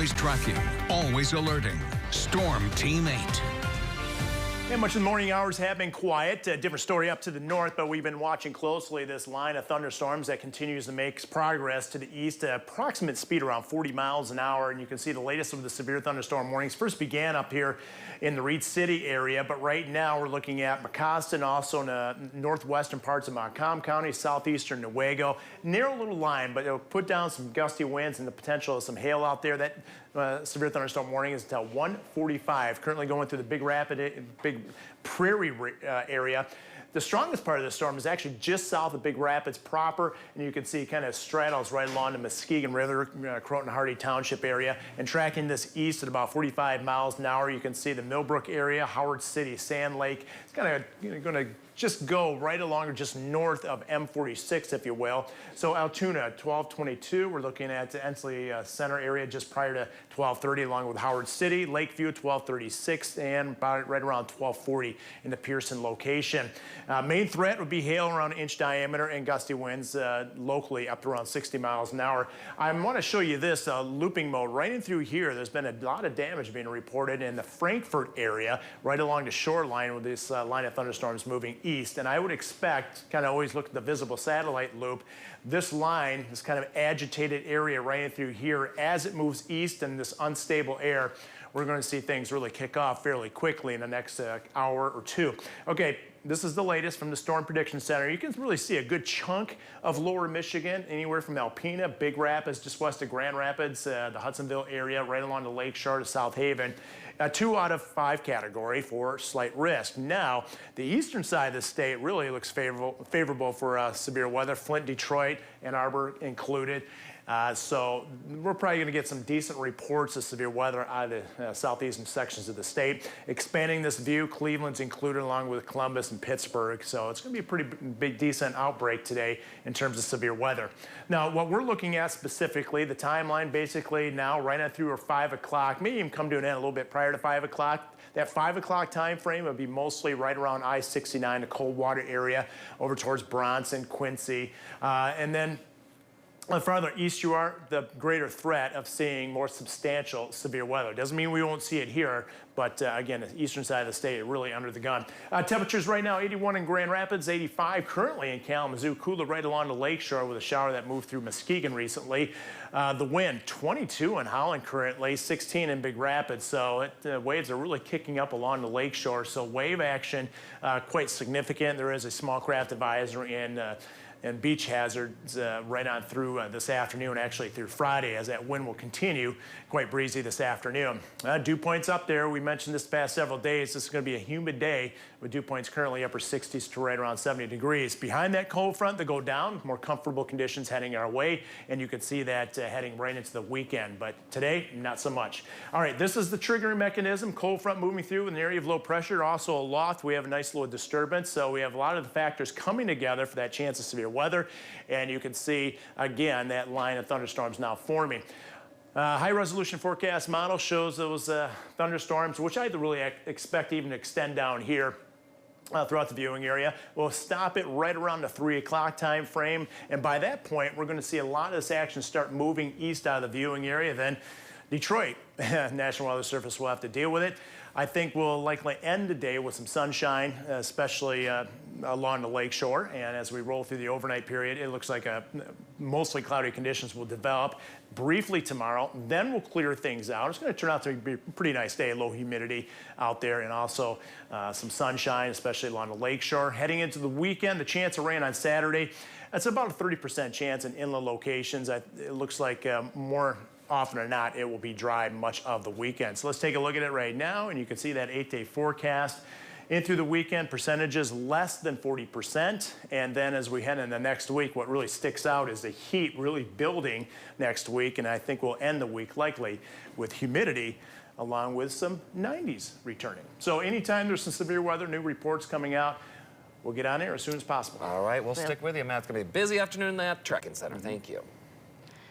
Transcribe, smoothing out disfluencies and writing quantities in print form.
Always tracking, always alerting. Storm Team 8. And much of the morning hours have been quiet. A different story up to the north, but we've been watching closely this line of thunderstorms that continues to make progress to the east. Approximate speed around 40 miles an hour. And you can see the latest of the severe thunderstorm warnings first began up here in the Reed City area. But right now we're looking at Mecosta, also in the northwestern parts of Montcalm County, southeastern Newaygo. Narrow little line, but it'll put down some gusty winds and the potential of some hail out there. That severe thunderstorm warning is until 1:45. Currently going through the Big Prairie area. The strongest part of the storm is actually just south of Big Rapids proper, and you can see kind of straddles right along the Muskegon River, Croton-Hardy Township area. And tracking this east at about 45 miles an hour, you can see the Millbrook area, Howard City, Sand Lake. It's kind of going to just go right along or just north of M46, if you will. So Altoona, 1222. We're looking at the Ensley Center area just prior to 1230, along with Howard City. Lakeview, 1236, and about right around 1240 in the Pearson location. Main threat would be hail around an inch diameter and gusty winds locally up to around 60 miles an hour. I want to show you this looping mode right in through here. There's been a lot of damage being reported in the Frankfort area, right along the shoreline with this line of thunderstorms moving east. And I would expect, kind of always look at the visible satellite loop, this line, this kind of agitated area right in through here, as it moves east in this unstable air, we're going to see things really kick off fairly quickly in the next hour or two. Okay, this is the latest from the Storm Prediction Center. You can really see a good chunk of lower Michigan, anywhere from Alpena, Big Rapids, just west of Grand Rapids, the Hudsonville area, right along the lake shore to South Haven. 2 out of 5 category for slight risk. Now, the eastern side of the state really looks favorable for severe weather. Flint, Detroit, Ann Arbor included. So we're probably going to get some decent reports of severe weather out of the southeastern sections of the state. Expanding this view, Cleveland's included along with Columbus and Pittsburgh. So it's going to be a pretty big, decent outbreak today in terms of severe weather. Now, what we're looking at specifically, the timeline basically now right on through 5 o'clock, may even come to an end a little bit prior to 5 o'clock. That 5 o'clock time frame would be mostly right around I-69, the Coldwater area, over towards Bronson, Quincy, and then the farther east you are, the greater threat of seeing more substantial severe weather. Doesn't mean we won't see it here, but again, the eastern side of the state really under the gun. Temperatures right now, 81 in Grand Rapids, 85 currently in Kalamazoo. Cooler right along the lakeshore with a shower that moved through Muskegon recently. The wind, 22 in Holland currently, 16 in Big Rapids. So waves are really kicking up along the lakeshore. So wave action quite significant. There is a small craft advisory and beach hazards right on through this afternoon, actually through Friday, as that wind will continue quite breezy this afternoon. Dew points up there. We mentioned this past several days. This is going to be a humid day with dew points currently upper 60s to right around 70 degrees. Behind that cold front, they go down, more comfortable conditions heading our way, and you can see that heading right into the weekend. But today, not so much. All right, this is the triggering mechanism. Cold front moving through in the area of low pressure. Also aloft, we have a nice little disturbance. So we have a lot of the factors coming together for that chance of severe weather, and you can see again that line of thunderstorms now forming. High resolution forecast model shows those thunderstorms, which I really expect even to extend down here throughout the viewing area. We'll stop it right around the 3 o'clock time frame, and by that point we're going to see a lot of this action start moving east out of the viewing area. Then Detroit, National Weather Service will have to deal with it. I think we'll likely end the day with some sunshine, especially along the lake shore. And as we roll through the overnight period, it looks like mostly cloudy conditions will develop briefly tomorrow. Then we'll clear things out. It's going to turn out to be a pretty nice day, low humidity out there, and also some sunshine, especially along the lake shore. Heading into the weekend, the chance of rain on Saturday, that's about a 30% chance in inland locations. It looks like more often than not, it will be dry much of the weekend. So let's take a look at it right now, and you can see that 8-day forecast. In through the weekend, percentages less than 40%. And then as we head into next week, what really sticks out is the heat really building next week. And I think we'll end the week likely with humidity along with some 90s returning. So anytime there's some severe weather, new reports coming out, we'll get on there as soon as possible. All right, we'll stick with you, Matt. It's going to be a busy afternoon in that Tracking Center. Thank you.